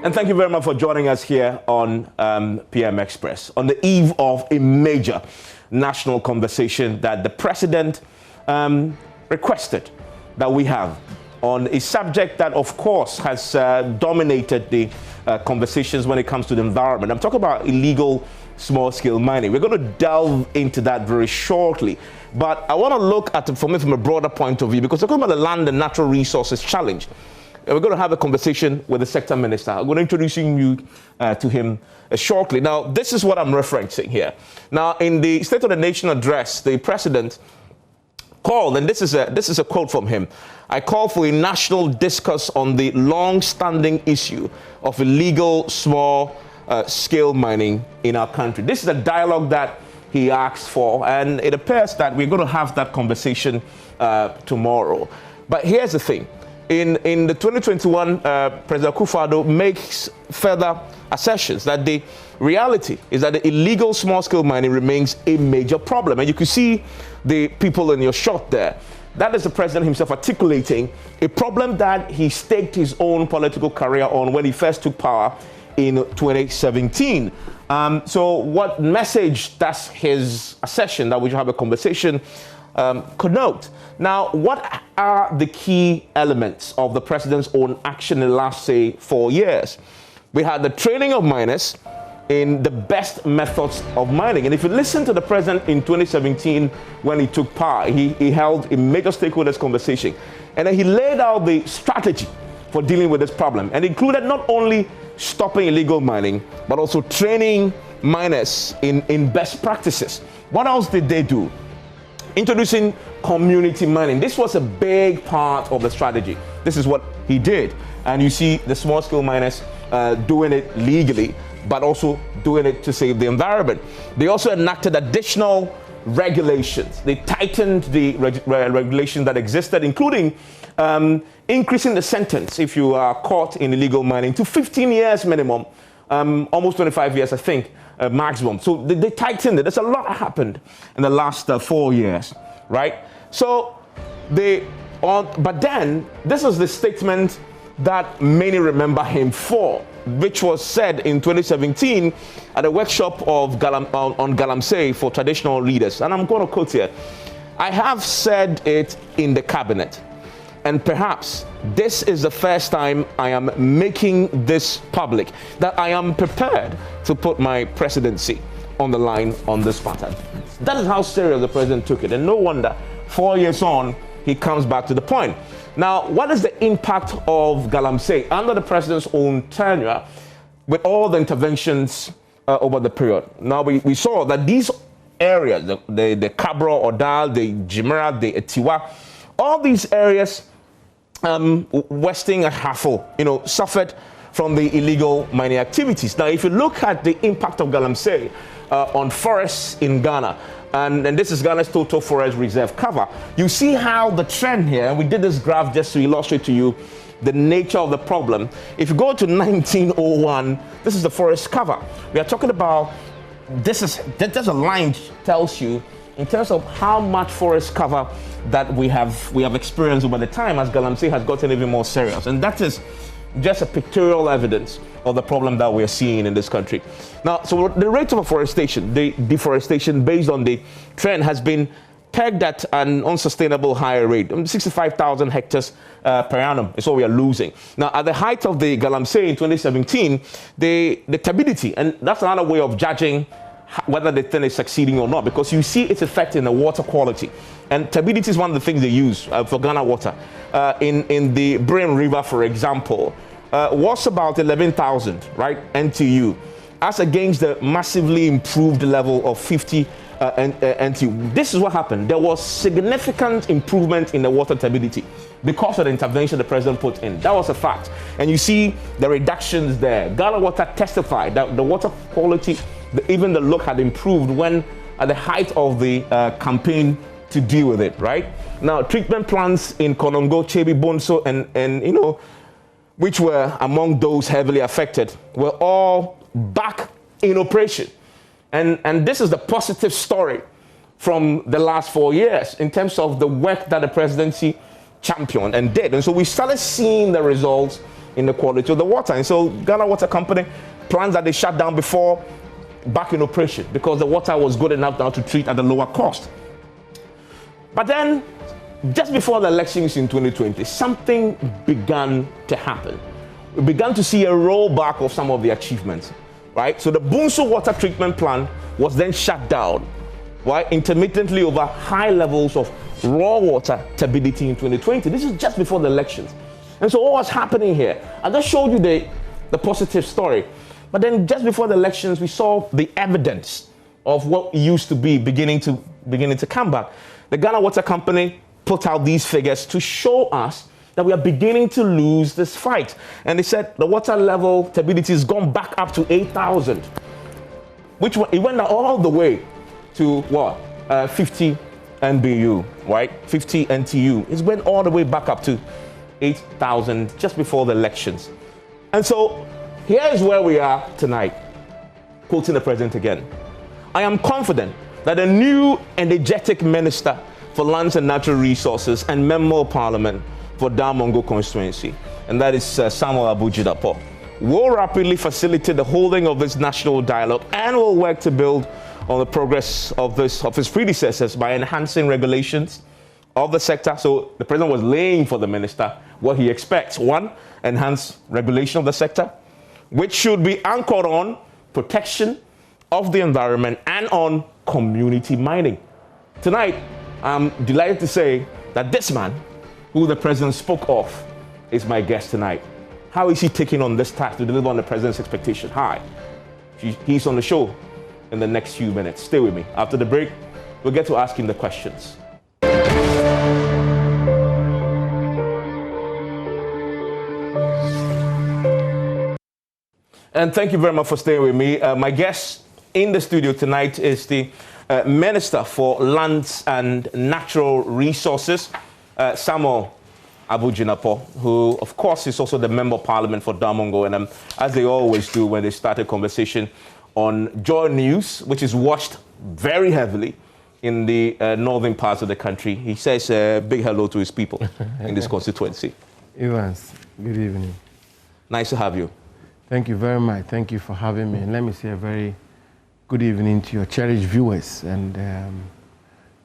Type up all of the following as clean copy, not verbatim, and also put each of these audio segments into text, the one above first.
And thank you very much for joining us here on PM Express on the eve of a major national conversation that the president requested that we have on a subject that, of course, has dominated the conversations when it comes to the environment. I'm talking about illegal small-scale mining. We're going to delve into that very shortly. But I want to look at it from a broader point of view, because we're talking about the land and natural resources challenge. We're going to have a conversation with the sector minister. I'm going to introduce you to him shortly. Now, this is what I'm referencing here. Now, in the State of the Nation address, the president called, and this is a quote from him, "I call for a national discourse on the long-standing issue of illegal small-scale mining in our country." This is a dialogue that he asked for, and it appears that we're going to have that conversation tomorrow. But here's the thing. In the 2021, President Akufo-Addo makes further assertions that the reality is that the illegal small-scale mining remains a major problem. And you can see the people in your shot there. That is the president himself articulating a problem that he staked his own political career on when he first took power in 2017. So what message does his assertion that we should have a conversation connote? Now, what are the key elements of the president's own action in the last, say, 4 years? We had the training of miners in the best methods of mining. And if you listen to the president in 2017 when he took power, he held a major stakeholders conversation. And then he laid out the strategy for dealing with this problem, and included not only stopping illegal mining, but also training miners in best practices. What else did they do? Introducing community mining. This was a big part of the strategy. This is what he did. And you see the small-scale miners doing it legally, but also doing it to save the environment. They also enacted additional regulations. They tightened the regulation that existed, including increasing the sentence if you are caught in illegal mining to 15 years minimum, almost 25 years, I think, maximum. So they tightened it. There's a lot that happened in the last 4 years, right? So but then this was the statement that many remember him for, which was said in 2017 at a workshop on GALAMSEY for traditional leaders. And I'm going to quote here: "I have said it in the cabinet, and perhaps this is the first time I am making this public, that I am prepared to put my presidency on the line on this matter." That is how serious the president took it. And no wonder 4 years on, he comes back to the point. Now, what is the impact of GALAMSEY under the president's own tenure with all the interventions over the period? Now, we saw that these areas, the Kabro, Odal, the Jimera, the Etiwa, all these areas, Westing and Hafo, suffered from the illegal mining activities. Now, if you look at the impact of GALAMSEY on forests in Ghana, and this is Ghana's total forest reserve cover, you see how the trend here, and we did this graph just to illustrate to you the nature of the problem. If you go to 1901, this is the forest cover. We are talking about, there's a line tells you in terms of how much forest cover that we have experienced over the time as GALAMSEY has gotten even more serious. And that is just a pictorial evidence of the problem that we're seeing in this country. Now, so the rate of afforestation, the deforestation based on the trend, has been pegged at an unsustainable higher rate. 65,000 hectares per annum is what we are losing. Now, at the height of the GALAMSEY in 2017, the turbidity, and that's another way of judging whether the thing is succeeding or not, because you see its effect in the water quality. And turbidity is one of the things they use for Ghana water. In the Brain River, for example, was about 11,000, right, NTU, as against the massively improved level of 50 NTU. This is what happened. There was significant improvement in the water turbidity because of the intervention the president put in. That was a fact. And you see the reductions there. Ghana Water testified that the water quality, even the look, had improved when at the height of the campaign to deal with it, right? Now, treatment plants in Konongo, Chebi, Bonso, and which were among those heavily affected, were all back in operation. And this is the positive story from the last 4 years in terms of the work that the presidency championed and did. And so we started seeing the results in the quality of the water. And so Ghana Water Company plans that they shut down before back in operation because the water was good enough now to treat at a lower cost. But then, just before the elections in 2020, something began to happen. We began to see a rollback of some of the achievements, right? So the Bunsu water treatment plant was then shut down, right? Intermittently over high levels of raw water turbidity in 2020. This is just before the elections. And so what was happening here? I just showed you the positive story. But then just before the elections, we saw the evidence of what used to be beginning to come back. The Ghana Water Company put out these figures to show us that we are beginning to lose this fight. And they said the water level turbidity has gone back up to 8,000, which it went all the way to what? 50 NBU, right? 50 NTU. It went all the way back up to 8,000 just before the elections. And so here is where we are tonight, quoting the president again. I am confident that a new energetic minister for lands and natural resources and member of parliament for Damongo constituency, and that is Samuel Abu Jidapo, will rapidly facilitate the holding of this national dialogue and will work to build on the progress of his predecessors by enhancing regulations of the sector. So the president was laying for the minister what he expects. One, enhanced regulation of the sector, which should be anchored on protection of the environment and on community mining. Tonight, I'm delighted to say that this man, who the president spoke of, is my guest tonight. How is he taking on this task to deliver on the president's expectation? Hi. He's on the show in the next few minutes. Stay with me. After the break, we'll get to ask him the questions. And thank you very much for staying with me. My guest in the studio tonight is the Minister for Lands and Natural Resources, Samuel Abu Jidapo, who, of course, is also the Member of Parliament for Damongo. And as they always do when they start a conversation on JoyNews, which is watched very heavily in the northern parts of the country, he says a big hello to his people in this constituency. Evans, good evening. Nice to have you. Thank you very much. Thank you for having me. And let me say a very good evening to your cherished viewers and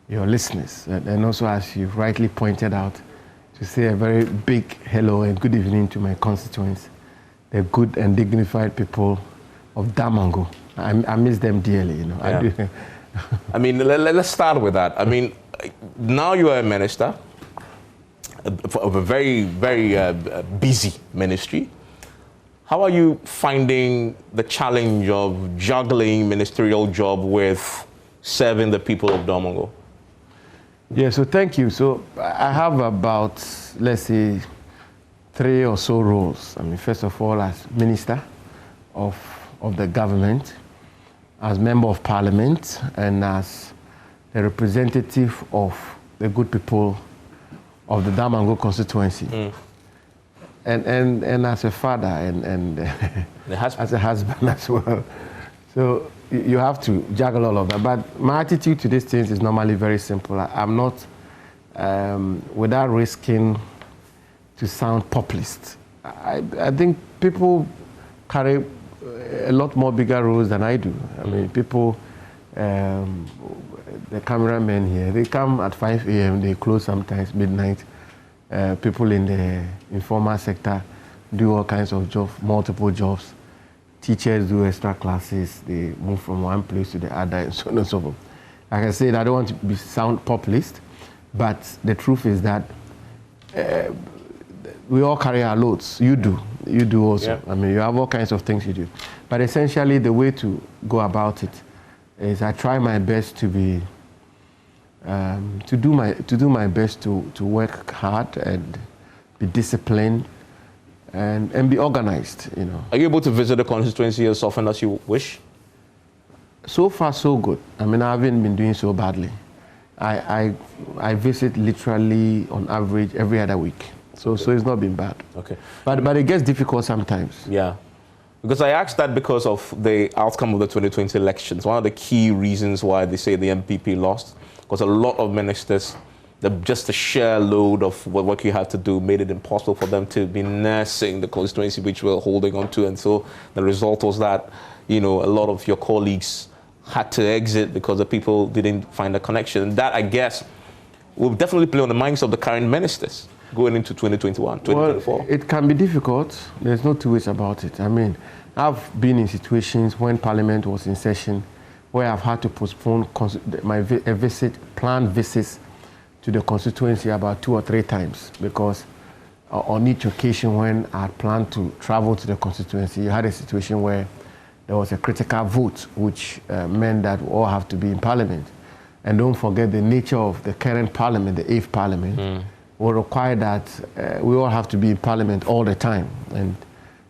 your listeners. And also, as you rightly pointed out, to say a very big hello and good evening to my constituents, the good and dignified people of Damongo. I miss them dearly, you know. Yeah. I do. I mean, let's start with that. I mean, now you are a minister of a very, very busy ministry. How are you finding the challenge of juggling ministerial job with serving the people of Damongo? Yeah, so thank you. So I have about, let's say, 3 or so roles. I mean, first of all, as minister of the government, as member of parliament, and as the representative of the good people of the Damongo constituency. And as a father and as a husband as well. So you have to juggle all of that. But my attitude to these things is normally very simple. I'm not, without risking to sound populist. I think people carry a lot more bigger roles than I do. I mean, people, the cameramen here, they come at 5 a.m., they close sometimes midnight. People in the informal sector do all kinds of jobs, multiple jobs. Teachers do extra classes. They move from one place to the other, and so on and so forth. Like I said, I don't want to sound populist, but the truth is that we all carry our loads. You do also. Yeah. I mean, you have all kinds of things you do. But essentially, the way to go about it is I try my best to be to do my best to work hard and be disciplined and be organized, you know. Are you able to visit the constituency as often as you wish? So far, so good. I mean, I haven't been doing so badly. I visit literally on average every other week. So it's not been bad. Okay. But it gets difficult sometimes. Yeah. Because I asked that because of the outcome of the 2020 elections. One of the key reasons why they say the MPP lost, because a lot of ministers just the sheer load of what you had to do made it impossible for them to be nursing the constituency which we're holding on to. And so the result was that, you know, a lot of your colleagues had to exit because the people didn't find a connection. And that, I guess, will definitely play on the minds of the current ministers going into 2021, 2024. Well, it can be difficult. There's no two ways about it. I mean, I've been in situations when Parliament was in session where I've had to postpone planned visits to the constituency about 2 or 3 times, because on each occasion when I had planned to travel to the constituency, you had a situation where there was a critical vote, which meant that we all have to be in Parliament. And don't forget the nature of the current Parliament, the 8th Parliament, will require that we all have to be in Parliament all the time. And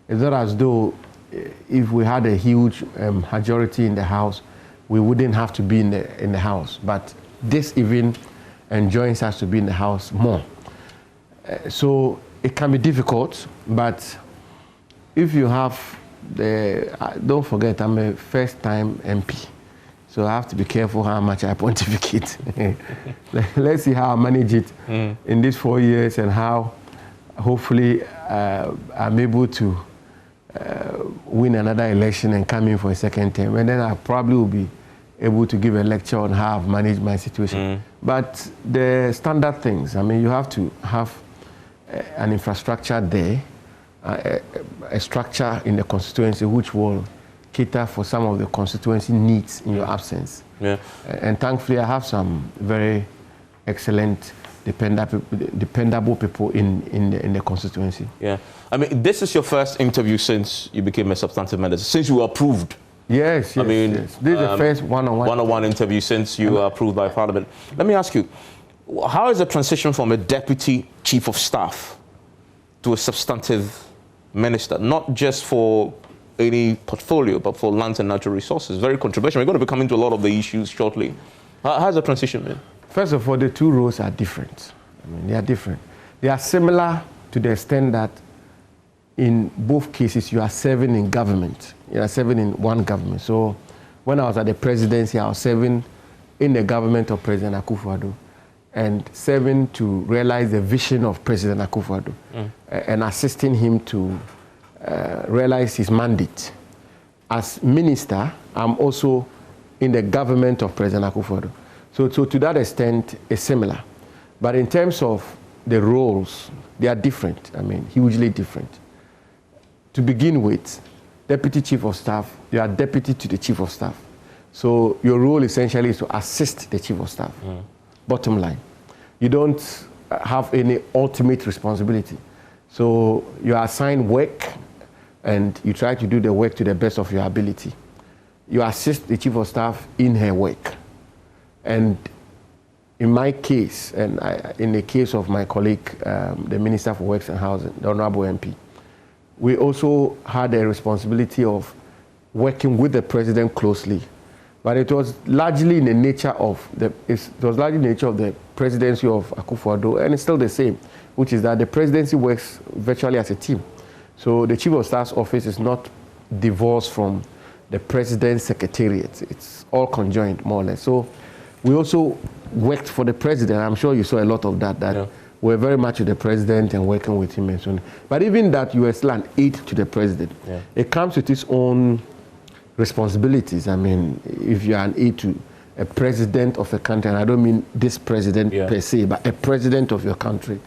it's not as though if we had a huge majority in the House, we wouldn't have to be in the House. But this even enjoins us to be in the House more. So it can be difficult, but if you have don't forget, I'm a first-time MP, so I have to be careful how much I pontificate. Let's see how I manage it in these 4 years and how, hopefully, I'm able to win another election and come in for a second term. And then I probably will be able to give a lecture on how I've managed my situation. But the standard things, I mean, you have to have an infrastructure there, a structure in the constituency which will cater for some of the constituency needs in your absence. Yeah. And thankfully, I have some very excellent, dependable people in the constituency. Yeah. I mean, this is your first interview since you became a substantive minister, since you were approved. Yes, I mean, yes. This is the first one-on-one interview since you were approved by Parliament. Let me ask you, how is the transition from a deputy chief of staff to a substantive minister, not just for any portfolio, but for lands and natural resources? Very controversial. We're going to be coming to a lot of the issues shortly. How's the transition been? First of all, the two roles are different. I mean, they are different. They are similar to the extent that in both cases, you are serving in government. You are serving in one government. So when I was at the presidency, I was serving in the government of President Akufo-Addo and serving to realize the vision of President Akufo-Addo and assisting him to realize his mandate. As minister, I'm also in the government of President Akufo-Addo. So to that extent, it's similar. But in terms of the roles, they are different. I mean, hugely different. To begin with, Deputy Chief of Staff, you are deputy to the Chief of Staff. So your role essentially is to assist the Chief of Staff. Bottom line. You don't have any ultimate responsibility. So you are assigned work and you try to do the work to the best of your ability. You assist the Chief of Staff in her work. And in my case, and in the case of my colleague, the Minister for Works and Housing, the Honorable MP, we also had a responsibility of working with the President closely. But it was largely in the nature of the presidency of Akufo-Addo, and it's still the same, which is that the presidency works virtually as a team. So the Chief of Staff's office is not divorced from the President's secretariat. It's all conjoined, more or less. So we also worked for the President. I'm sure you saw a lot of that. We're very much with the President and working with him and so on. But even that, you are still an aide to the President. It comes with its own responsibilities. I mean, if you are an aide to a president of a country, and I don't mean this president per se, but a president of your country,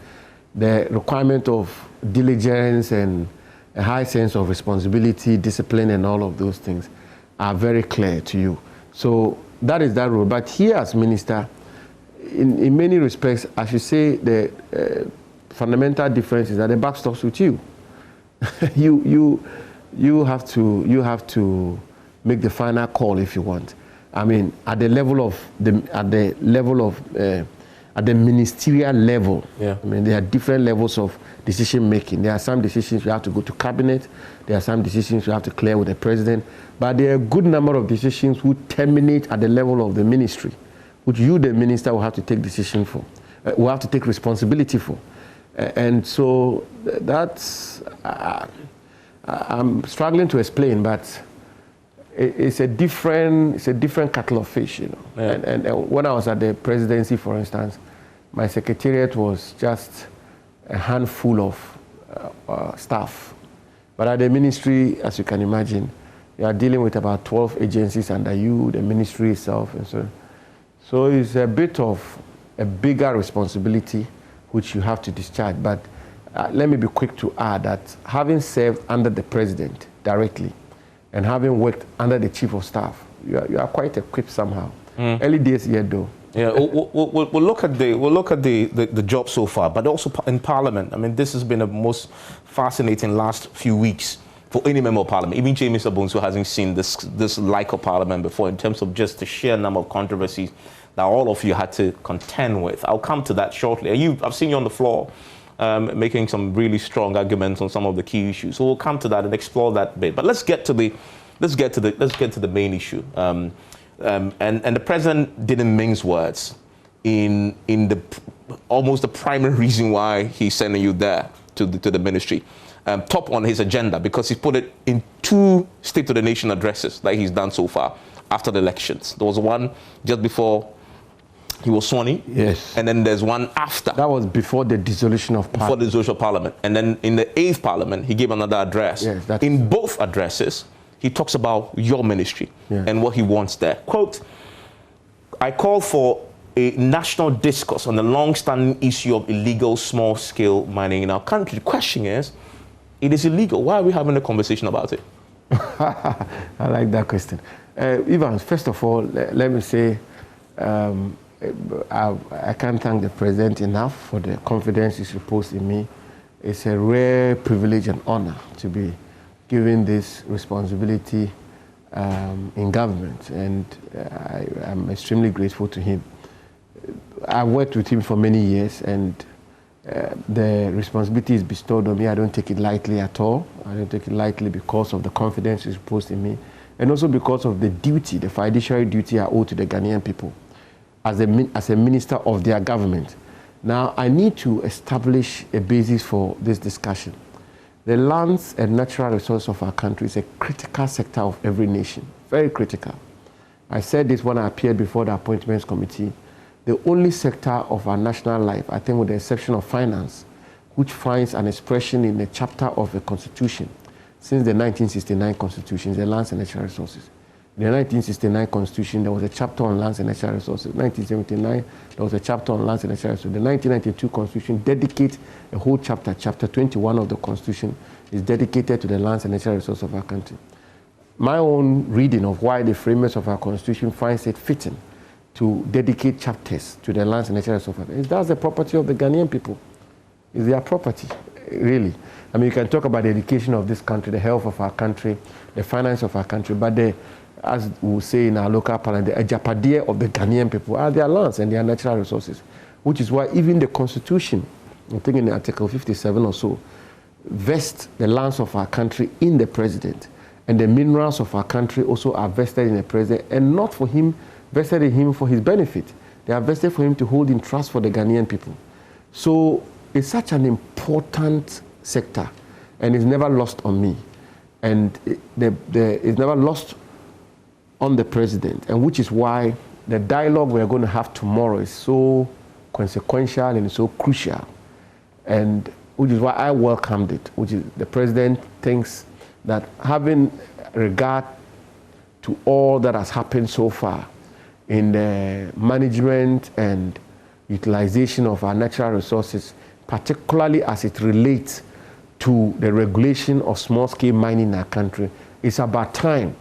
the requirement of diligence and a high sense of responsibility, discipline, and all of those things are very clear to you. So that is that role. But here as minister, in many respects, I should say the fundamental difference is that the buck stops with you. you have to make the final call if you want. I mean, at the ministerial level. I mean, there are different levels of decision making. There are some decisions you have to go to cabinet. There are some decisions you have to clear with the President. But there are a good number of decisions who terminate at the level of the ministry, which you, the minister, will have to take decision for, will have to take responsibility for. And so that's, I'm struggling to explain, but it's a different kettle of fish, you know. And when I was at the presidency, for instance, my secretariat was just a handful of staff. But at the ministry, as you can imagine, you are dealing with about 12 agencies under you, the ministry itself, and so on. So it's a bit of a bigger responsibility which you have to discharge. But let me be quick to add that having served under the president directly and having worked under the chief of staff, you are quite equipped somehow. Early days yet though. Yeah, we'll look at the job so far, but also in Parliament. I mean, this has been the most fascinating last few weeks for any member of Parliament. Even James Abonso hasn't seen this like of Parliament before in terms of just the sheer number of controversies that all of you had to contend with. I'll come to that shortly. I've seen you on the floor making some really strong arguments on some of the key issues. So we'll come to that and explore that bit. But let's get to the main issue. And the president didn't mince words in the almost the primary reason why he's sending you there to the ministry. Top on his agenda, because he put it in 2 State of the Nation addresses that he's done so far after the elections. There was one just before he was sworn in. Yes. And then there's one after. That was before the dissolution of Parliament. Before the dissolution of Parliament. And then in the 8th Parliament, he gave another address. Yes, in both addresses, he talks about your ministry and what he wants there. Quote, I call for a national discourse on the long-standing issue of illegal small-scale mining in our country. The question is, it is illegal. Why are we having a conversation about it? I like that question. Ivan, first of all, let me say I can't thank the president enough for the confidence he's reposed in me. It's a rare privilege and honor to be given this responsibility in government, and I'm extremely grateful to him. I worked with him for many years, and the responsibility is bestowed on me. I don't take it lightly at all. I don't take it lightly because of the confidence he's reposed in me, and also because of the duty, the fiduciary duty I owe to the Ghanaian people as a minister of their government. Now, I need to establish a basis for this discussion. The lands and natural resources of our country is a critical sector of every nation, very critical. I said this when I appeared before the Appointments Committee. The only sector of our national life, I think with the exception of finance, which finds an expression in a chapter of the Constitution since the 1969 Constitution, is the lands and natural resources. In the 1969 Constitution, there was a chapter on lands and natural resources. In 1979, there was a chapter on lands and natural resources. The 1992 Constitution dedicates a whole chapter. Chapter 21 of the Constitution is dedicated to the lands and natural resources of our country. My own reading of why the framers of our Constitution finds it fitting to dedicate chapters to the lands and natural resources of our country is that's the property of the Ghanaian people. It's their property, really. I mean, you can talk about the education of this country, the health of our country, the finance of our country, but as we say in our local parliament, the ajapadia of the Ghanaian people are their lands and their natural resources, which is why even the Constitution, I think in Article 57 or so, vests the lands of our country in the president, and the minerals of our country also are vested in the president, and not for him, vested in him for his benefit. They are vested for him to hold in trust for the Ghanaian people. So it's such an important sector, and it's never lost on me, and it's never lost on the president, and which is why the dialogue we're going to have tomorrow is so consequential and so crucial, and which is why I welcomed it, which is the president thinks that having regard to all that has happened so far in the management and utilization of our natural resources, particularly as it relates to the regulation of small-scale mining in our country, it's about time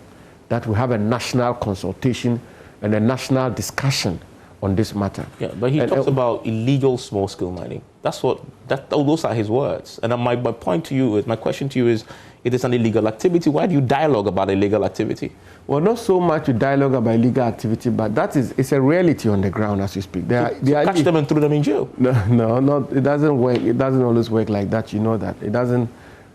that we have a national consultation and a national discussion on this matter. Yeah, but he talks about illegal small-scale mining. Those are his words. And my point to you is, my question to you is, it is an illegal activity. Why do you dialogue about illegal activity? Well, not so much to dialogue about illegal activity, but it's a reality on the ground as you speak. Catch them and throw them in jail. No, it doesn't work. It doesn't always work like that. You know that. It doesn't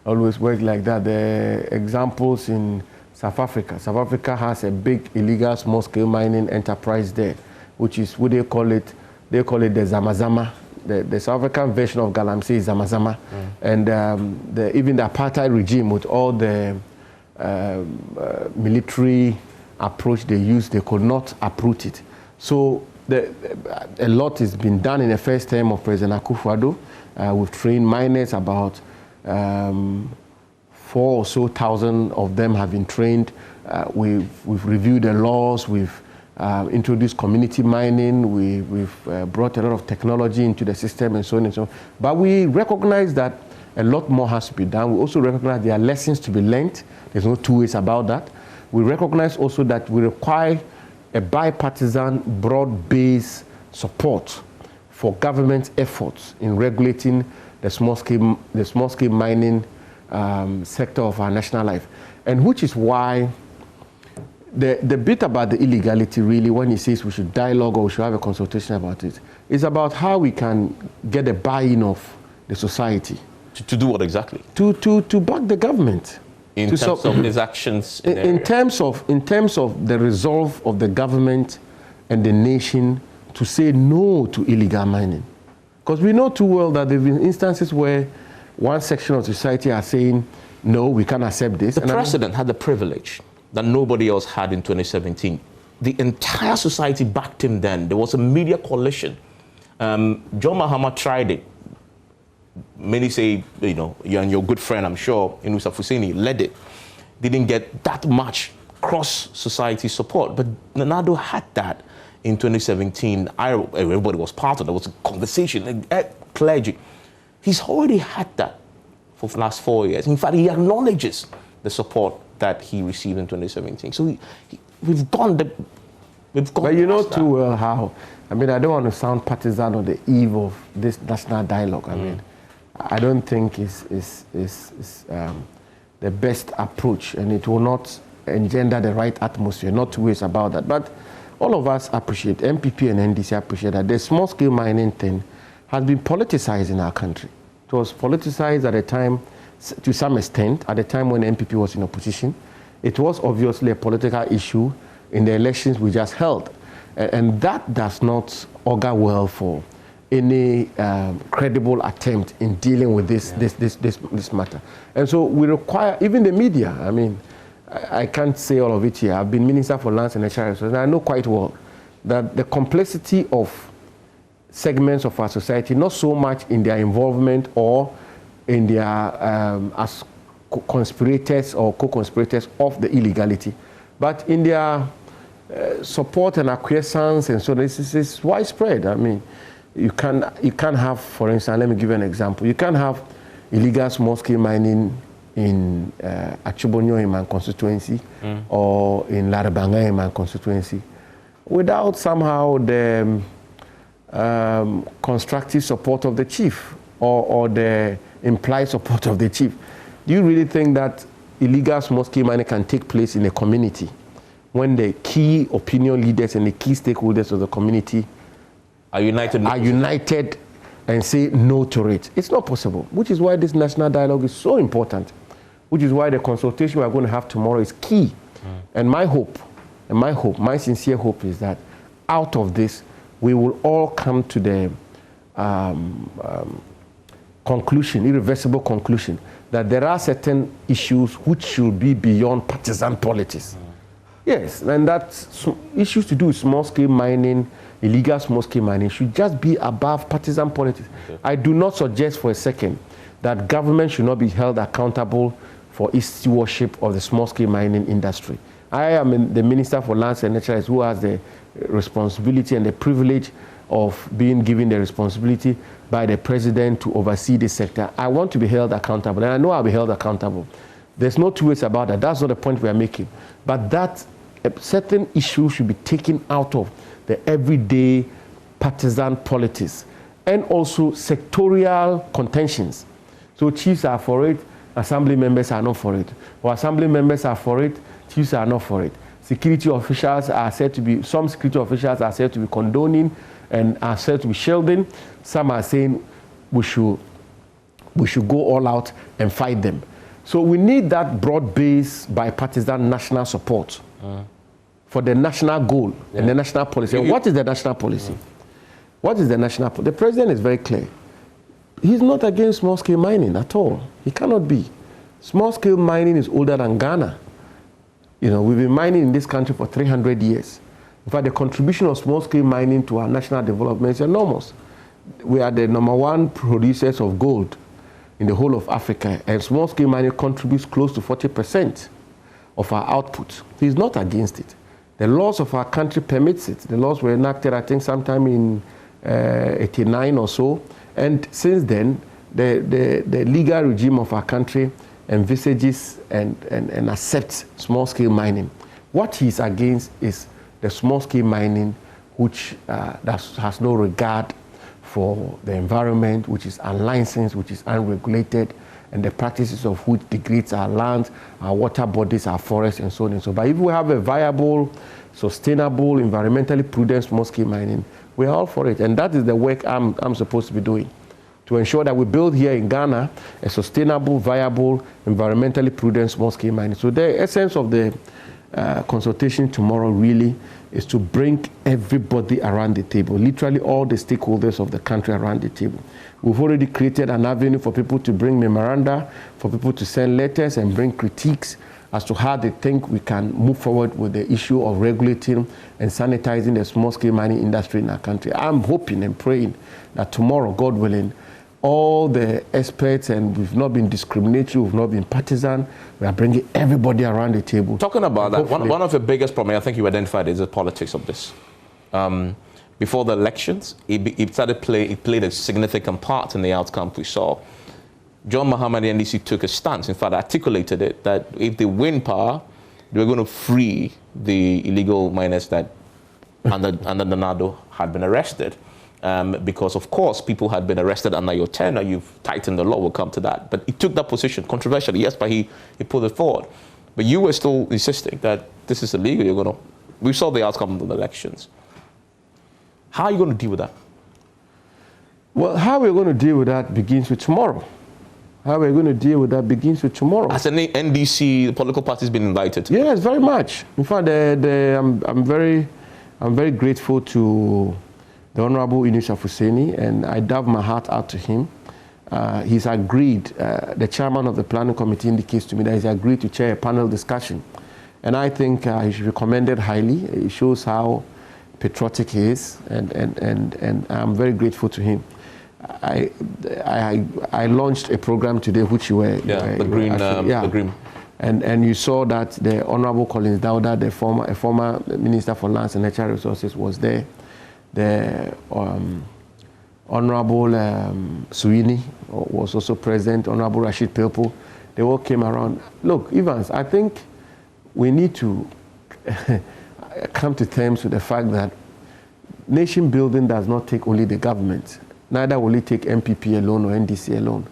always work like that. The examples in South Africa. South Africa has a big illegal small-scale mining enterprise there, which is what they call it. They call it the Zamazama. The South African version of Galamsey is Zamazama, and even the apartheid regime with all the military approach they used, they could not uproot it. So a lot has been done in the first term of President Akufo-Addo. We've trained miners, about 4,000 or so of them have been trained. We've reviewed the laws, we've introduced community mining, we've brought a lot of technology into the system and so on and so on. But we recognize that a lot more has to be done. We also recognize there are lessons to be learned. There's no two ways about that. We recognize also that we require a bipartisan, broad-based support for government efforts in regulating the small-scale mining sector of our national life. And which is why the bit about the illegality, really, when he says we should dialogue or we should have a consultation about it, is about how we can get a buy-in of the society. To do what exactly? To back the government. In terms of his actions? In terms of the resolve of the government and the nation to say no to illegal mining. Because we know too well that there have been instances where one section of society are saying, no, we can't accept this. The president had the privilege that nobody else had in 2017. The entire society backed him then. There was a media coalition. John Mahama tried it. Many say, you know, you and your good friend, I'm sure, Inusa Fuseni, led it. Didn't get that much cross-society support. But Nana Addo had that in 2017. Everybody was part of it. There was a conversation, clergy. He's already had that for the last 4 years. In fact, he acknowledges the support that he received in 2017. So we've gone. But you know too well how. I mean, I don't want to sound partisan on the eve of this national dialogue. I mean, I don't think it's the best approach, and it will not engender the right atmosphere. Not two ways about that. But all of us appreciate, MPP and NDC appreciate that the small-scale mining thing has been politicized in our country. It was politicized at a time, to some extent, at the time when MPP was in opposition. It was obviously a political issue in the elections we just held. And that does not augur well for any credible attempt in dealing with this matter. And so we require, even the media, I mean, I can't say all of it here. I've been Minister for Lands and Natural Resources, and I know quite well that the complexity of segments of our society, not so much in their involvement or in their as conspirators or co-conspirators of the illegality, but in their support and acquiescence, and so this is widespread. I mean, you can't have, for instance, let me give you an example. You can't have illegal small-scale mining in Achubonyo in my constituency or in Larabanga in my constituency without somehow the constructive support of the chief or the implied support of the chief. Do you really think that illegal small-scale mining can take place in a community when the key opinion leaders and the key stakeholders of the community are united and say no to it? It's not possible, which is why this national dialogue is so important, which is why the consultation we're going to have tomorrow is key. And my hope, my sincere hope is that out of this, we will all come to the conclusion, irreversible conclusion, that there are certain issues which should be beyond partisan politics. Yes, and that issues to do with small-scale mining, illegal small-scale mining, should just be above partisan politics. Okay. I do not suggest for a second that government should not be held accountable for its stewardship of the small-scale mining industry. I am the Minister for Lands and Natural Resources who has the responsibility and the privilege of being given the responsibility by the president to oversee this sector. I want to be held accountable, and I know I'll be held accountable. There's no two ways about that. That's not the point we are making. But that certain issues should be taken out of the everyday partisan politics and also sectorial contentions. So chiefs are for it, assembly members are not for it. Or assembly members are for it, chiefs are not for it. Security officials are said to be, some security officials are said to be condoning and are said to be shielding. Some are saying we should go all out and fight them. So we need that broad-based bipartisan national support for the national goal and the national policy. And what is the national policy? What is the national policy? The president is very clear. He's not against small-scale mining at all. He cannot be. Small-scale mining is older than Ghana. You know, we've been mining in this country for 300 years. In fact, the contribution of small-scale mining to our national development is enormous. We are the #1 producers of gold in the whole of Africa, and small-scale mining contributes close to 40% of our output. He's not against it. The laws of our country permits it. The laws were enacted, I think, sometime in 89 or so, and since then, the legal regime of our country envisages and accepts small-scale mining. What he's against is the small-scale mining, which has no regard for the environment, which is unlicensed, which is unregulated, and the practices of which degrades our land, our water bodies, our forests, and so on and so on. But if we have a viable, sustainable, environmentally prudent small-scale mining, we're all for it. And that is the work I'm supposed to be doing, to ensure that we build here in Ghana a sustainable, viable, environmentally prudent small-scale mining. So the essence of the consultation tomorrow really is to bring everybody around the table, literally all the stakeholders of the country around the table. We've already created an avenue for people to bring memoranda, for people to send letters and bring critiques as to how they think we can move forward with the issue of regulating and sanitizing the small-scale mining industry in our country. I'm hoping and praying that tomorrow, God willing, all the experts, and we've not been discriminatory, we've not been partisan, we are bringing everybody around the table. Talking about that, one of the biggest problems I think you identified is the politics of this. Before the elections, it played a significant part in the outcome we saw. John Mahama, the NDC, took a stance, in fact articulated it, that if they win power, they were going to free the illegal miners that under the NADO had been arrested. Because, of course, people had been arrested under your tenure. You've tightened the law. We'll come to that. But he took that position, controversially, yes, but he put it forward. But you were still insisting that this is illegal. We saw the outcome of the elections. How are you going to deal with that? Well, how we're going to deal with that begins with tomorrow. How we're going to deal with that begins with tomorrow. Has any NDC, the political party, has been invited? Yes, very much. In fact, I'm very grateful to the Honorable Yunus Afuseni, and I dove my heart out to him. He's agreed, the chairman of the planning committee indicates to me that he's agreed to chair a panel discussion. And I think he should be commended highly. It shows how patriotic he is, and I'm very grateful to him. I launched a program today, which you were... the green. And you saw that the Honorable Collins Dauda, a former Minister for Lands and Natural Resources, was there. The Honorable Suini was also present, Honorable Rashid Pilpo. They all came around. Look, Evans, I think we need to come to terms with the fact that nation building does not take only the government. Neither will it take MPP alone or NDC alone.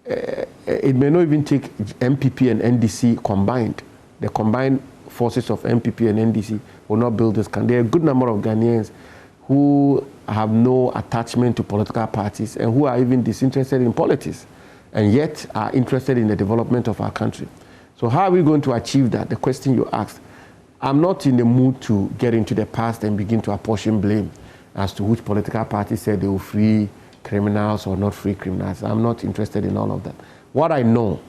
It may not even take MPP and NDC combined. The combined forces of MPP and NDC will not build this country. There are a good number of Ghanaians who have no attachment to political parties and who are even disinterested in politics and yet are interested in the development of our country. So how are we going to achieve that? The question you asked. I'm not in the mood to get into the past and begin to apportion blame as to which political party said they will free criminals or not free criminals. I'm not interested in all of that. What I know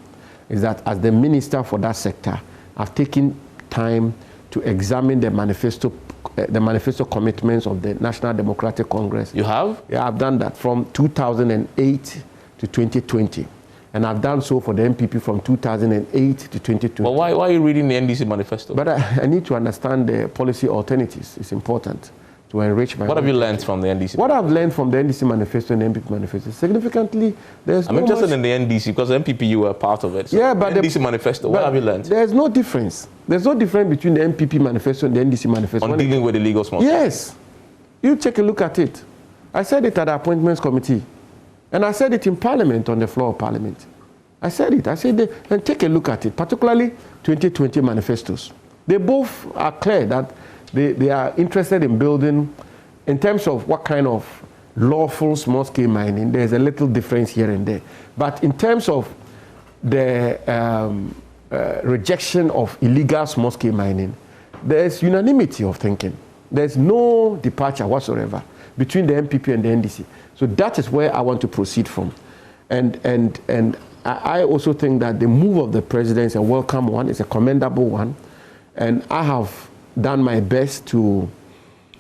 is that as the minister for that sector, I've taken time to examine the manifesto commitments of the National Democratic Congress. You have? Yeah, I've done that from 2008 to 2020. And I've done so for the MPP from 2008 to 2020. Well, why are you reading the NDC manifesto? But I need to understand the policy alternatives. It's important to enrich my... What have you learned from the NDC? What I've learned from the NDC manifesto and the MPP manifesto, significantly, I'm interested in the NDC because the MPP, you were part of it. So yeah, but the NDC manifesto, what have you learned? There's no difference. There's no difference between the MPP manifesto and the NDC manifesto. On dealing with illegal small... Yes. You take a look at it. I said it at the Appointments Committee. And I said it in Parliament, on the floor of Parliament. I said it. I said, and take a look at it, particularly 2020 manifestos. They both are clear that they are interested in building, in terms of what kind of lawful small-scale mining, there's a little difference here and there. But in terms of the rejection of illegal small-scale mining, there's unanimity of thinking. There's no departure whatsoever between the MPP and the NDC. So that is where I want to proceed from. And I also think that the move of the president is a welcome one, it's a commendable one. And I have done my best to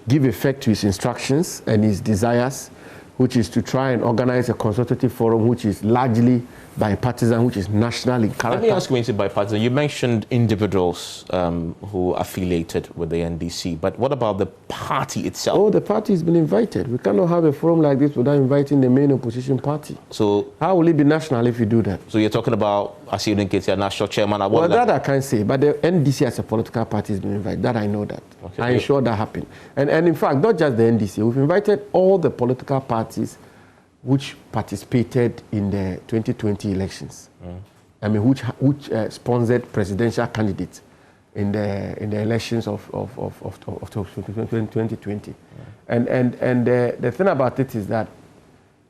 give effect to his instructions and his desires, which is to try and organize a consultative forum which is largely bipartisan, which is national in character. Let me ask you when you say bipartisan, you mentioned individuals who are affiliated with the NDC, but what about the party itself? Oh, the party has been invited. We cannot have a forum like this without inviting the main opposition party. So how will it be national if you do that? So you're talking about, as you indicate, a national chairman? Well, that I can't say, but the NDC as a political party has been invited. That I know that. Okay. I'm sure that happened. And in fact, not just the NDC, we've invited all the political parties which participated in the 2020 elections. I mean, which sponsored presidential candidates in the elections of 2020. And the thing about it is that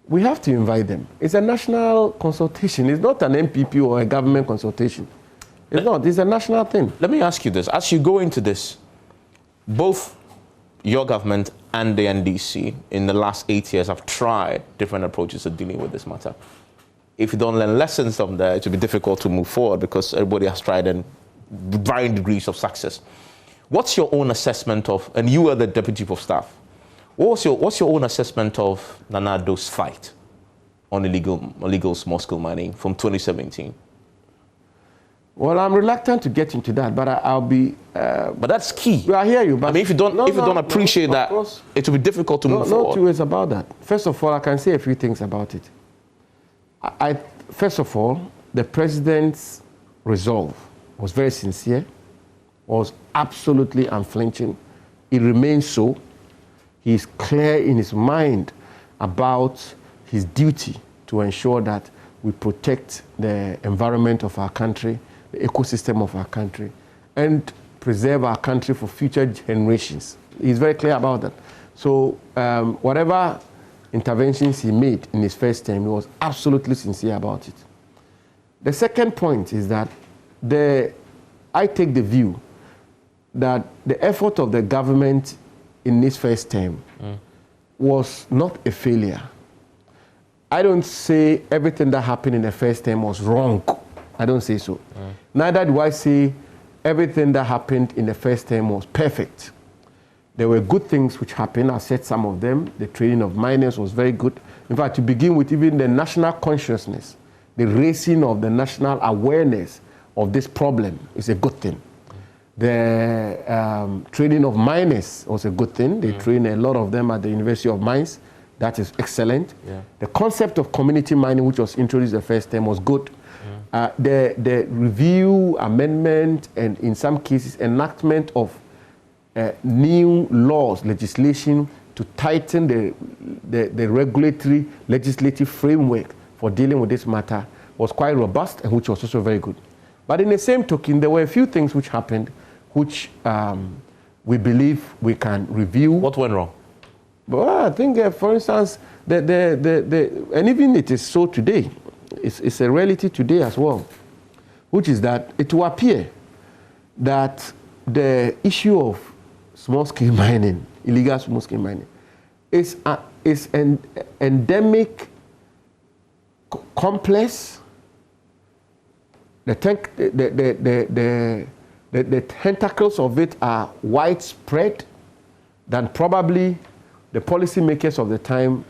we have to invite them. It's a national consultation. It's not an MPP or a government consultation. It's not. It's a national thing. Let me ask you this. As you go into this, both your government and the NDC in the last 8 years have tried different approaches to dealing with this matter. If you don't learn lessons from there, it will be difficult to move forward because everybody has tried in varying degrees of success. What's your own assessment of, and you are the Deputy Chief of Staff, what's your own assessment of Nana Addo's fight on illegal small-scale mining from 2017? Well, I'm reluctant to get into that, but I'll be. But that's key. I hear you. But I mean, if you don't appreciate that, it will be difficult to move forward. No two ways about that. First of all, I can say a few things about it. First of all, the president's resolve was very sincere, was absolutely unflinching. It remains so. He is clear in his mind about his duty to ensure that we protect the environment of our country, the ecosystem of our country, and preserve our country for future generations. He's very clear about that. So whatever interventions he made in his first term, he was absolutely sincere about it. The second point is that I take the view that the effort of the government in this first term was not a failure. I don't say everything that happened in the first term was wrong. I don't say so. Neither do I say everything that happened in the first term was perfect. There were good things which happened. I said some of them. The training of miners was very good. In fact, to begin with, even the national consciousness, the raising of the national awareness of this problem is a good thing. The training of miners was a good thing. They train a lot of them at the University of Mines. That is excellent. Yeah. The concept of community mining, which was introduced the first time, was good. The review, amendment, and in some cases, enactment of new laws, legislation to tighten the regulatory legislative framework for dealing with this matter was quite robust and which was also very good. But in the same token, there were a few things which happened which we believe we can review. What went wrong? Well, I think, for instance, and even it is so today, it's a reality today as well, which is that it will appear that the issue of small-scale mining, illegal small-scale mining, is an endemic, complex. The tentacles of it are widespread than probably the policymakers of the time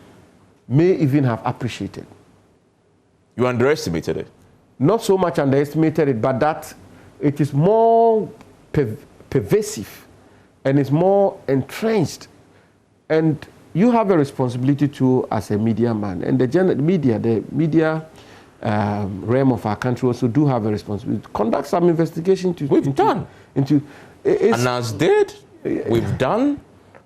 may even have appreciated. You underestimated it? Not so much underestimated it, but that it is more pervasive and it's more entrenched. And you have a responsibility too as a media man. And the media realm of our country also do have a responsibility to conduct some investigation. We've done. Anas did. We've done.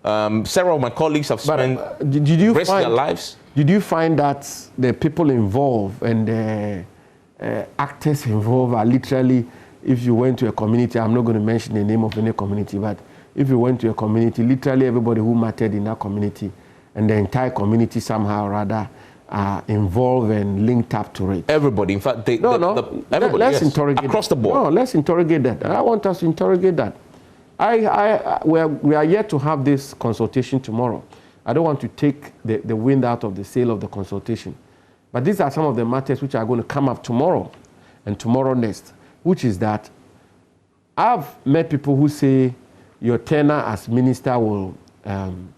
Several of my colleagues have spent risked their lives. Did you find that the people involved and the actors involved are literally, if you went to a community, I'm not going to mention the name of any community, but if you went to a community, literally everybody who mattered in that community and the entire community somehow or other are involved and linked up to it. Everybody, in fact, everybody, let's interrogate across the board. No, let's interrogate that. I want us to interrogate that. We are yet to have this consultation tomorrow. I don't want to take the wind out of the sail of the consultation. But these are some of the matters which are going to come up tomorrow and tomorrow next, which is that I've met people who say your tenure as minister will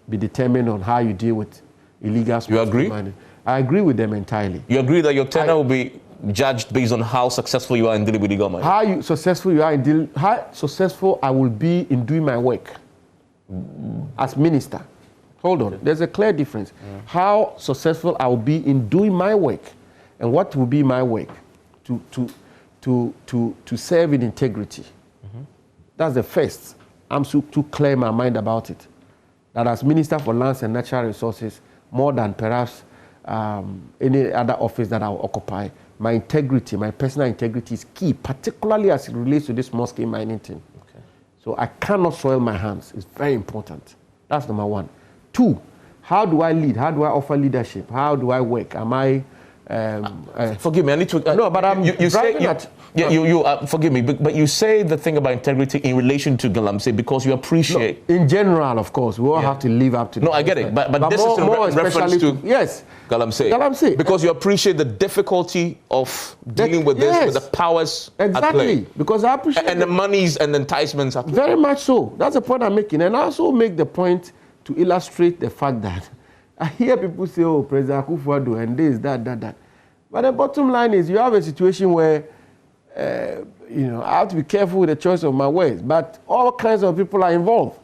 be determined on how you deal with illegal You agree? mining. I agree with them entirely. You agree that your tenure will be judged based on how successful you are in dealing with illegal mining? How successful I will be in doing my work as minister. Hold on, there's a clear difference. How successful I will be in doing my work, and what will be my work to serve in integrity. That's the first. I'm to clear my mind about it. That as Minister for Lands and Natural Resources, more than perhaps any other office that I will occupy, my integrity, my personal integrity is key, particularly as it relates to this small-scale mining thing. Okay. So I cannot soil my hands. It's very important. That's number one. Two, how do I lead? How do I offer leadership? How do I work? Am I... forgive me, I need to... no, but I'm driving at... forgive me, but you say the thing about integrity in relation to GALAMSEY because you appreciate... No, in general, of course, we all have to live up to... No, I get it, but this is in reference to yes, GALAMSEY. Because you appreciate the difficulty of dealing with this, with the powers at play. Because I appreciate... And the monies and the enticements at play. Very much so. That's the point I'm making. And I also make the point to illustrate the fact that I hear people say, oh, President Akufo-Addo, and this, that. But the bottom line is you have a situation where I have to be careful with the choice of my words, but all kinds of people are involved.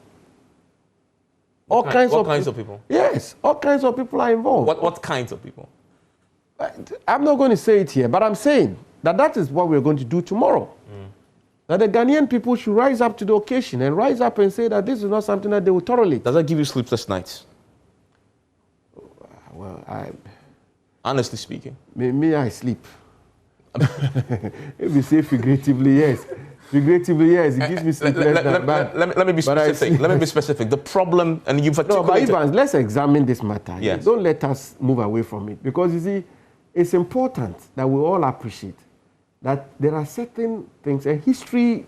What kinds of people? Yes, all kinds of people are involved. What kinds of people? I'm not going to say it here, but I'm saying that is what we're going to do tomorrow. That the Ghanaian people should rise up to the occasion and rise up and say that this is not something that they will tolerate. Does that give you sleepless nights? Well, honestly speaking. Me, I sleep. If you say figuratively, yes. Figuratively, yes, it gives me sleepless nights. Let me be specific. Let me be specific. The problem, and you've articulated... No, but Evans, let's examine this matter. Yes. Don't let us move away from it. Because, you see, it's important that we all appreciate that there are certain things, and history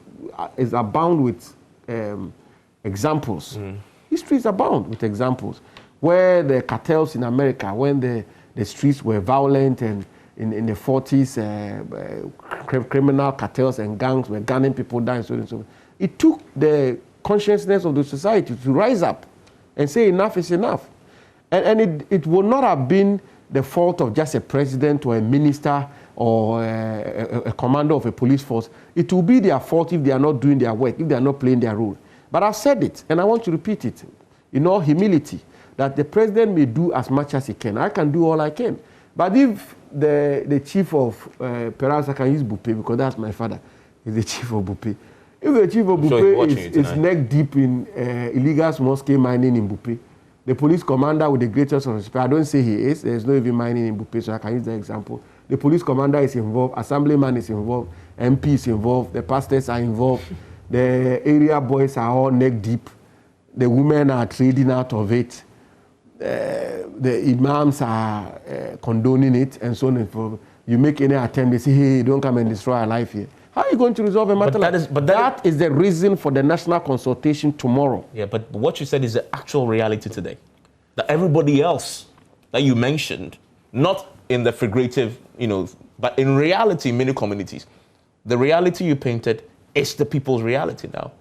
is abound with examples. History is abound with examples where the cartels in America, when the streets were violent and in the 40s, criminal cartels and gangs were gunning people down, so on and so on. It took the consciousness of the society to rise up and say enough is enough. And it would not have been the fault of just a president or a minister or a commander of a police force. It will be their fault if they are not doing their work, if they are not playing their role. But I've said it, and I want to repeat it, in all humility, that the president may do as much as he can. I can do all I can. But if the chief of, perhaps I can use Bupe because that's my father, is the chief of Bupe. If the chief of Bupe is neck deep in illegal small-scale mining in Bupe, the police commander with the greatest of respect, I don't say he is, there's no even mining in Bupe, so I can use the example. The police commander is involved, assemblyman is involved, MP is involved, the pastors are involved, the area boys are all neck deep, the women are trading out of it, the imams are condoning it, and so on and so forth. You make any attempt, they say, hey, don't come and destroy our life here. How are you going to resolve a matter like that? That is the reason for the national consultation tomorrow. Yeah, but what you said is the actual reality today. That everybody else that you mentioned, not in the figurative, but in reality, many communities, the reality you painted is the people's reality now.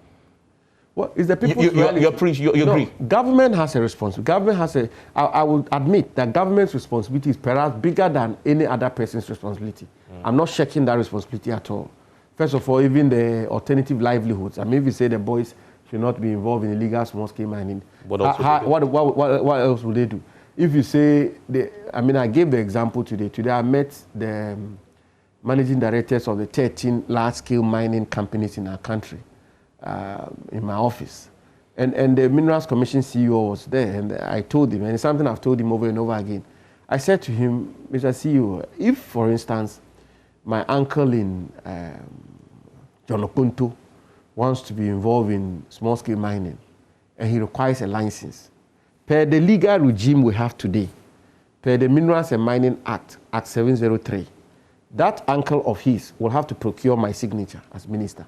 Well, is the people's reality? You agree? Government has a responsibility. I will admit that government's responsibility is perhaps bigger than any other person's responsibility. I'm not shirking that responsibility at all. First of all, even the alternative livelihoods. I mean, if you say the boys should not be involved in illegal small-scale mining, what else will they do? If you say, I gave the example today. Today I met the managing directors of the 13 large-scale mining companies in our country in my office. And the Minerals Commission CEO was there, and I told him, and it's something I've told him over and over again. I said to him, Mr. CEO, if, for instance, my uncle in Jonopunto wants to be involved in small-scale mining, and he requires a license, per the legal regime we have today, per the Minerals and Mining Act, Act 703, that uncle of his will have to procure my signature as minister.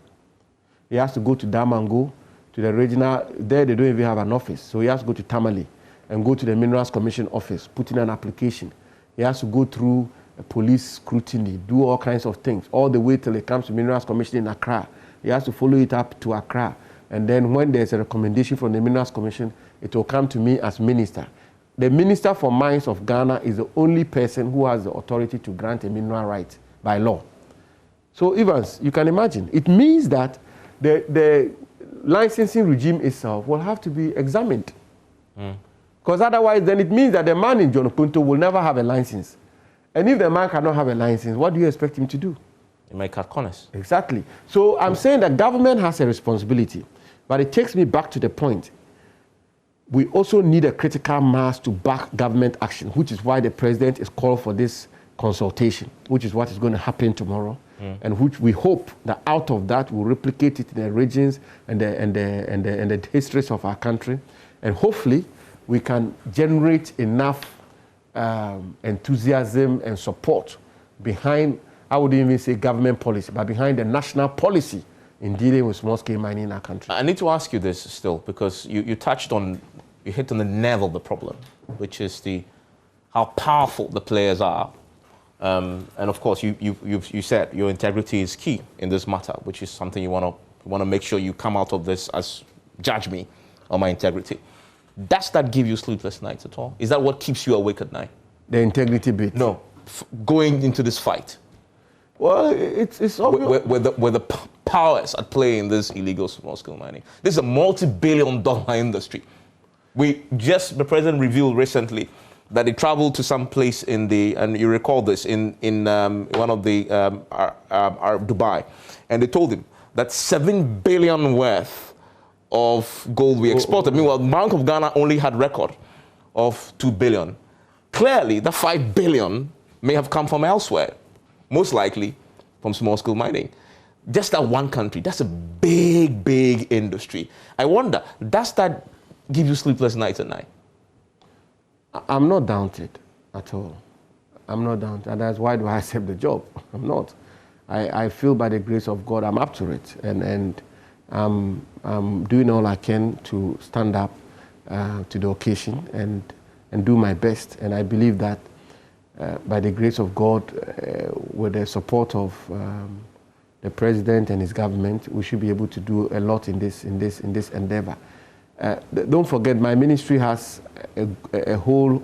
He has to go to Damango, to the regional, there they don't even have an office, so he has to go to Tamale and go to the Minerals Commission office, put in an application. He has to go through a police scrutiny, do all kinds of things, all the way till it comes to Minerals Commission in Accra. He has to follow it up to Accra, And then when there's a recommendation from the Minerals Commission, it will come to me as minister. The Minister for Mines of Ghana is the only person who has the authority to grant a mineral right by law. So Evans, you can imagine, it means that the licensing regime itself will have to be examined. Because otherwise, then it means that the man in John Punto will never have a license. And if the man cannot have a license, what do you expect him to do? He might cut corners. Exactly. So I'm saying that government has a responsibility, but it takes me back to the point. We also need a critical mass to back government action, which is why the president is called for this consultation, which is what is going to happen tomorrow, and which we hope that out of that we'll replicate it in the regions and the histories of our country, and hopefully we can generate enough enthusiasm and support behind, I wouldn't even say government policy, but behind the national policy in dealing with small-scale mining in our country. I need to ask you this still, because you hit on the nerve of the problem, which is how powerful the players are. And of course, you said your integrity is key in this matter, which is something you want to make sure you come out of this as judge me on my integrity. Does that give you sleepless nights at all? Is that what keeps you awake at night? The integrity bit? No, going into this fight. Well, it's obvious. With the powers at play in this illegal small-scale mining. This is a multi-billion-dollar industry. The president revealed recently that he traveled to some place and you recall this, in one of the Dubai, and they told him that 7 billion worth of gold we exported. Meanwhile, the Bank of Ghana only had record of 2 billion. Clearly, the 5 billion may have come from elsewhere, most likely from small-scale mining. Just that one country, that's a big, big industry. I wonder, does that give you sleepless nights at night? I'm not daunted at all. I'm not daunted. And that's why do I accept the job? I'm not. I feel by the grace of God I'm up to it. And I'm doing all I can to stand up to the occasion and do my best. And I believe that by the grace of God, with the support of the president and his government, we should be able to do a lot in this endeavor. Don't forget, my ministry has a whole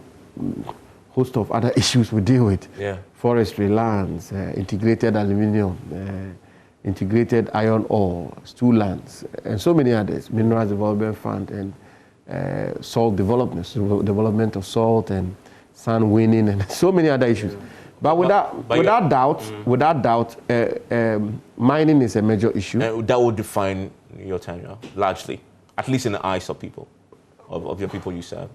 host of other issues we deal with. Yeah. Forestry, lands, integrated aluminium, integrated iron ore, stool lands, and so many others, Minerals Development Fund, and salt development of salt, and sand winning, and so many other issues. But without doubt, mining is a major issue. That would define your tenure, largely, at least in the eyes of people, of your people you serve.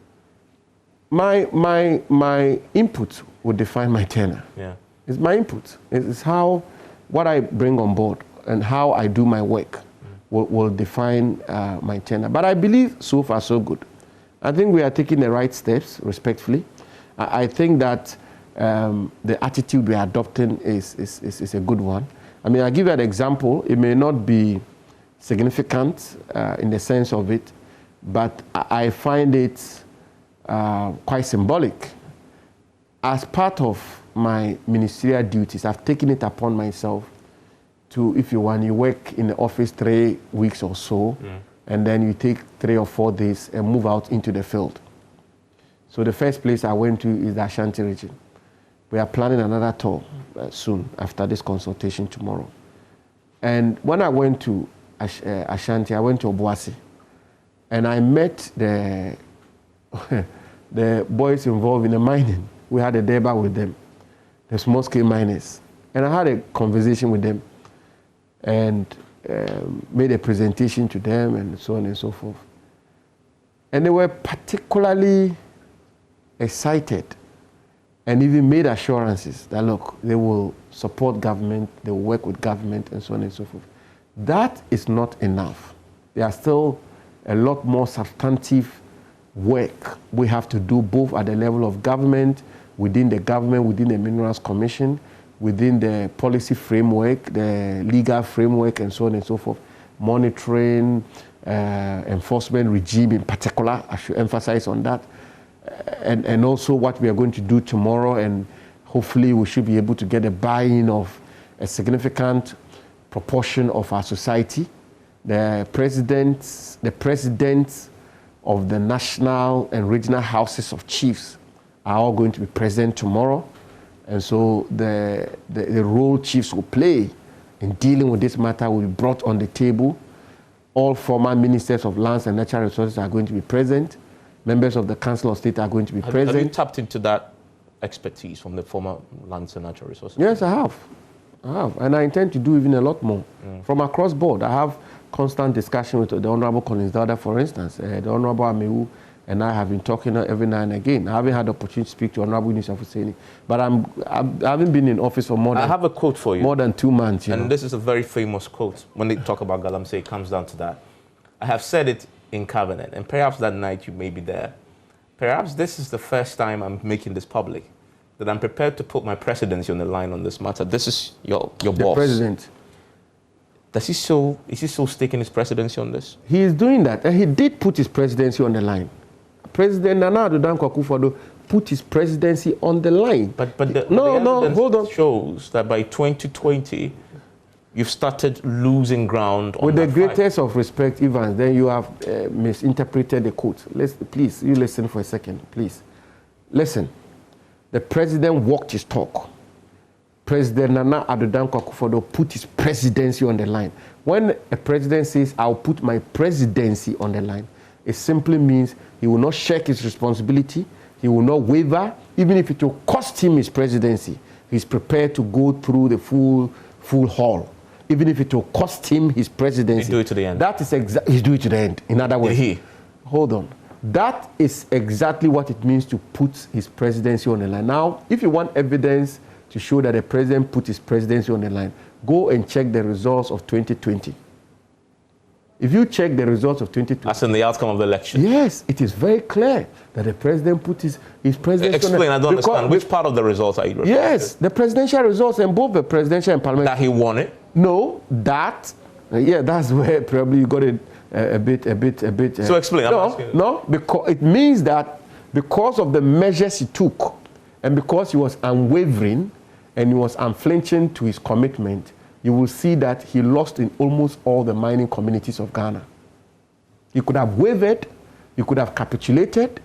My input would define my tenure. Yeah. It's my input. It's what I bring on board and how I do my work will define my tenure. But I believe so far so good. I think we are taking the right steps, respectfully. I think that the attitude we are adopting is a good one. I mean, I'll give you an example. It may not be significant in the sense of it, but I find it quite symbolic. As part of my ministerial duties, I've taken it upon myself to, if you want, you work in the office 3 weeks or so, and then you take 3 or 4 days and move out into the field. So the first place I went to is the Ashanti region. We are planning another tour soon after this consultation tomorrow. And when I went to Ashanti, I went to Obuasi, and I met the boys involved in the mining. We had a deba with them, the small-scale miners. And I had a conversation with them and made a presentation to them and so on and so forth. And they were particularly excited and even made assurances that, look, they will support government, they will work with government and so on and so forth. That is not enough. There are still a lot more substantive work we have to do, both at the level of government, within the Minerals Commission, within the policy framework, the legal framework, and so on and so forth. Monitoring, enforcement regime in particular, I should emphasize on that. And also what we are going to do tomorrow, and hopefully we should be able to get a buy-in of a significant proportion of our society the presidents of the national and regional houses of chiefs are all going to be present tomorrow. And so the role chiefs will play in dealing with this matter will be brought on the table. All former ministers of lands and natural resources are going to be present. Members of the Council of State are going to be present. Have you tapped into that expertise from the former lands and natural resources? Yes, I have. And I intend to do even a lot more. From across board, I have constant discussion with the Honorable Collins Dada, for instance. The Honorable Amewu and I have been talking every now and again. I haven't had the opportunity to speak to Honorable Yunus Afuseni, but I haven't been in office for more than... I have a quote for you. More than 2 months, you know. This is a very famous quote. When they talk about Galamsey, it comes down to that. I have said it in cabinet, and perhaps that night you may be there. Perhaps this is the first time I'm making this public, that I'm prepared to put my presidency on the line on this matter. This is your boss. The president. Is he so staking his presidency on this? He is doing that, and he did put his presidency on the line. President Nana Addo Dankwa Akufo-Addo put his presidency on the line. But the hold on. Shows that by 2020, you've started losing ground on with the that greatest fight. of respect, Evans, then you have misinterpreted the quote. Please, you listen for a second, please. Listen. The president walked his talk. President Nana Addo Dankwa Akufo-Addo put his presidency on the line. When a president says, I'll put my presidency on the line, it simply means he will not shirk his responsibility. He will not waver. Even if it will cost him his presidency, he's prepared to go through the full haul. Even if it will cost him his presidency. He'll do it to the end. That is he's doing it to the end. In other words, hold on. That is exactly what it means to put his presidency on the line. Now, if you want evidence to show that the president put his presidency on the line, go and check the results of 2020. If you check the results of 2020... As in the outcome of the election? Yes, it is very clear that the president put his presidency Explain, on the line. I don't understand. Which part of the results are you referring to? Yes, the presidential results and both the presidential and parliamentary... That he won it? No, that... yeah, that's where probably you got it a bit... So explain. No, because it means that because of the measures he took and because he was unwavering and he was unflinching to his commitment, you will see that he lost in almost all the mining communities of Ghana. He could have wavered, he could have capitulated,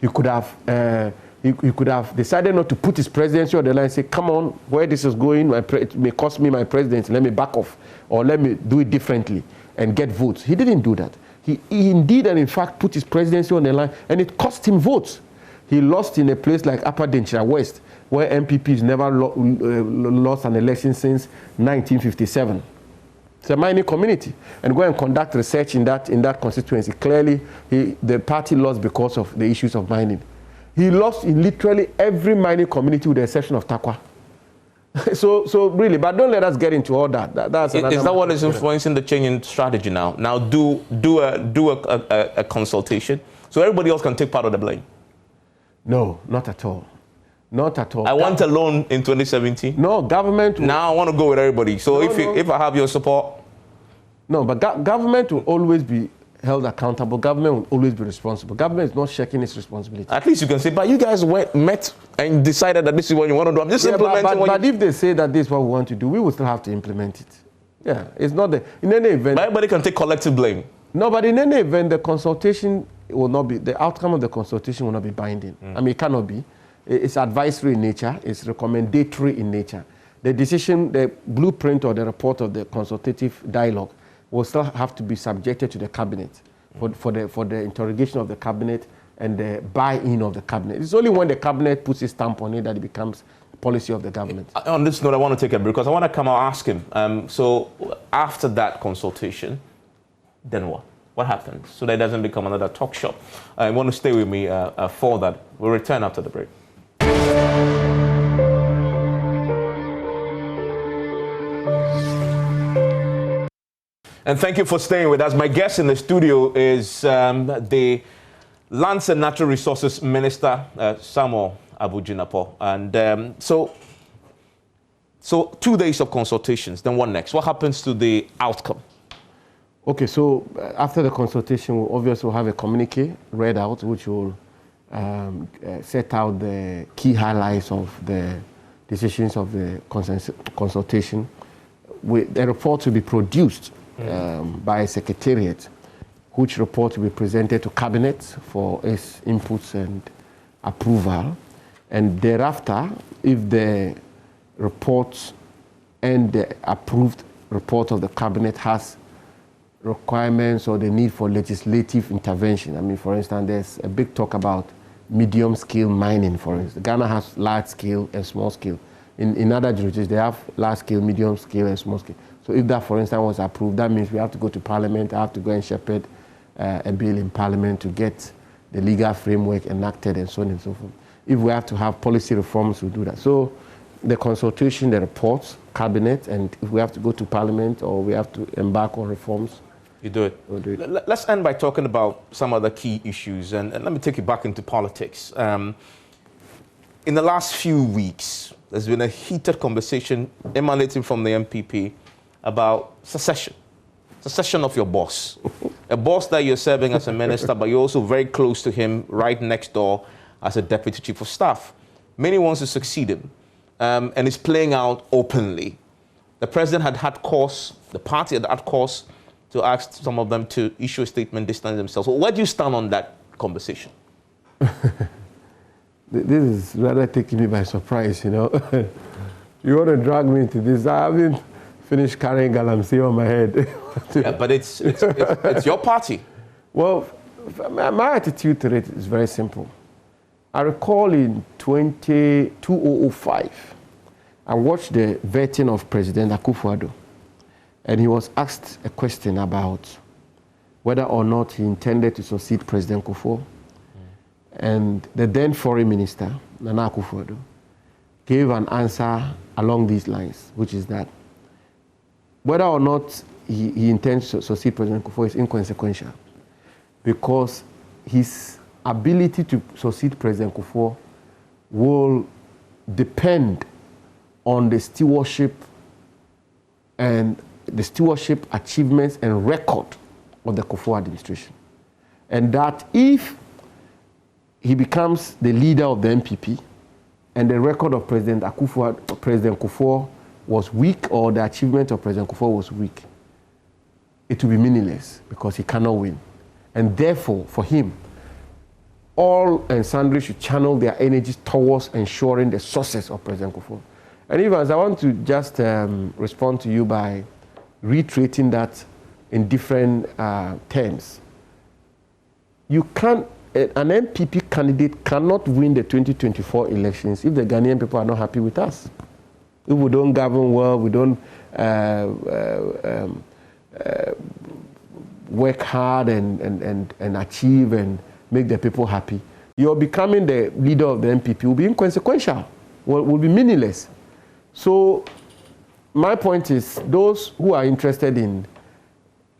he could have decided not to put his presidency on the line and say, come on, where this is going, it may cost me my presidency, let me back off, or let me do it differently and get votes. He didn't do that. He indeed and in fact put his presidency on the line, and it cost him votes. He lost in a place like Upper Denchira West, where MPPs never lost an election since 1957. It's a mining community. And go and conduct research in that constituency. Clearly, the party lost because of the issues of mining. He lost in literally every mining community with the exception of Takwa. So really, but don't let us get into all that. Is that what is influencing the change in strategy now? Now do a consultation so everybody else can take part of the blame? No, not at all. Not at all. I went alone in 2017. No, government... Now I want to go with everybody. So if I have your support... No, but government will always be held accountable. Government will always be responsible. Government is not shirking its responsibility. At least you can say, but you guys met and decided that this is what you want to do. I'm just implementing but if they say that this is what we want to do, we will still have to implement it. Yeah, it's not in any event... But everybody can take collective blame. No, but in any event, the consultation will not be... The outcome of the consultation will not be binding. I mean, it cannot be. It's advisory in nature. It's recommendatory in nature. The decision, the blueprint or the report of the consultative dialogue will still have to be subjected to the cabinet for the interrogation of the cabinet and the buy-in of the cabinet. It's only when the cabinet puts its stamp on it that it becomes policy of the government. On this note, I want to take it because I want to come out and ask him. So after that consultation, then what? What happens? So that it doesn't become another talk show. I want to stay with me for that. We'll return after the break. And thank you for staying with us. My guest in the studio is the Lands and Natural Resources Minister, Samuel Abu-Jinapor. And so 2 days of consultations, then what next? What happens to the outcome? Okay, so after the consultation, we'll obviously have a communique read out, which will set out the key highlights of the decisions of the consultation. The report will be produced by a secretariat, which report will be presented to cabinet for its inputs and approval. And thereafter, if the report and the approved report of the cabinet has requirements or the need for legislative intervention. I mean, for instance, there's a big talk about medium-scale mining, for instance. Ghana has large-scale and small-scale. In other jurisdictions, they have large-scale, medium-scale, and small-scale. So if that, for instance, was approved, that means we have to go to Parliament, I have to go and shepherd a bill in Parliament to get the legal framework enacted and so on and so forth. If we have to have policy reforms, we'll do that. So the consultation, the reports, cabinet, and if we have to go to Parliament or we have to embark on reforms, you do it. we'll do it. Let's end by talking about some other key issues, and let me take you back into politics. In the last few weeks, there's been a heated conversation emanating from the MPP about secession of your boss. A boss that you're serving as a minister, but you're also very close to him, right next door as a deputy chief of staff. Many wants to succeed him, and it's playing out openly. The president had cause, the party had cause to ask some of them to issue a statement distancing themselves. So where do you stand on that conversation? This is rather taking me by surprise, you know. You want to drag me into this? I haven't finished carrying GALAMSEY on my head. Yeah, but it's your party. Well, my attitude to it is very simple. I recall in 2005, I watched the vetting of President Akufo-Addo, and he was asked a question about whether or not he intended to succeed President Kufuor. And the then foreign minister, Nana Akufo-Addo, gave an answer along these lines, which is that whether or not he intends to succeed President Kufuor is inconsequential, because his ability to succeed President Kufuor will depend on the stewardship achievements and record of the Kufuor administration. And that if he becomes the leader of the MPP and the record of President Kufuor was weak, or the achievement of President Kufuor was weak, it will be meaningless because he cannot win. And therefore, for him, all and sundry should channel their energies towards ensuring the success of President Kufuor. And Evans, I want to just respond to you by reiterating that in different terms. You can't, an MPP candidate cannot win the 2024 elections if the Ghanaian people are not happy with us. If we don't govern well, we don't work hard and achieve and make the people happy, you're becoming the leader of the MPP will be inconsequential, will be meaningless. So my point is, those who are interested in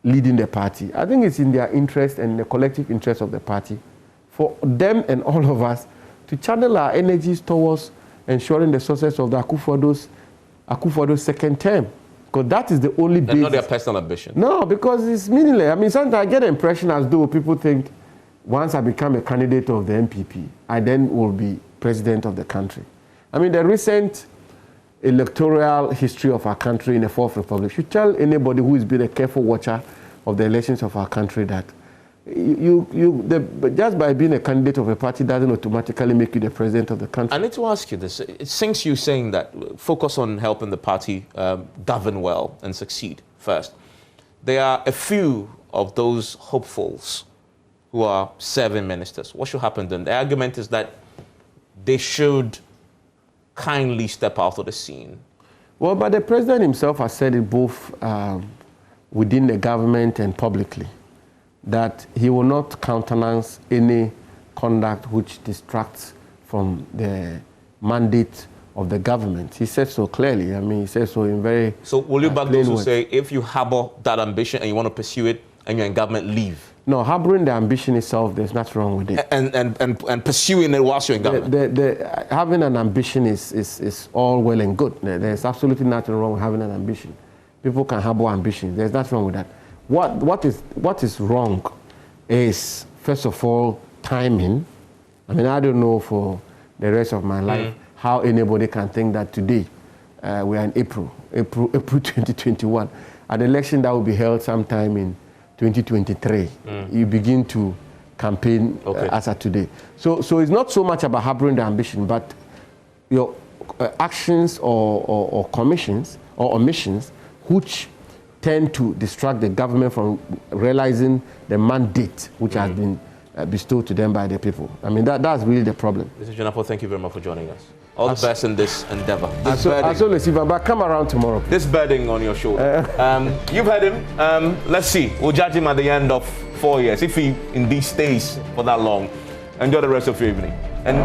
leading the party, I think it's in their interest and the collective interest of the party for them and all of us to channel our energies towards ensuring the success of the Akufo-Addo's second term. Because that is the only basis. And not their personal ambition. No, because it's meaningless. I mean, sometimes I get the impression as though people think once I become a candidate of the MPP, I then will be president of the country. I mean, the recent electoral history of our country in the Fourth Republic should tell anybody who has been a careful watcher of the elections of our country that just by being a candidate of a party doesn't automatically make you the president of the country. I need to ask you this. It sinks you saying that focus on helping the party govern well and succeed first. There are a few of those hopefuls who are serving ministers. What should happen then? The argument is that they should kindly step out of the scene. Well, but the president himself has said it both within the government and publicly, that he will not countenance any conduct which distracts from the mandate of the government. He said so clearly. I mean, he said so in very So will you back those who words. say, if you harbor that ambition and you want to pursue it and you're in government, leave? No, harboring the ambition itself, there's nothing wrong with it. And pursuing it whilst you're in government? Having an ambition is all well and good. There's absolutely nothing wrong with having an ambition. People can harbor ambition. There's nothing wrong with that. What is wrong is, first of all, timing. I mean, I don't know for the rest of my life how anybody can think that today, we are in April 2021. an election that will be held sometime in 2023, you begin to campaign as of today. So it's not so much about harboring the ambition, but your actions or commissions or omissions which tend to distract the government from realizing the mandate which has been bestowed to them by the people. I mean, that's really the problem. Mr. Jonapho, thank you very much for joining us. All the best in this endeavor. As always, but come around tomorrow. This burden on your shoulder. You've heard him. Let's see. We'll judge him at the end of 4 years, if he indeed stays for that long. Enjoy the rest of your evening. And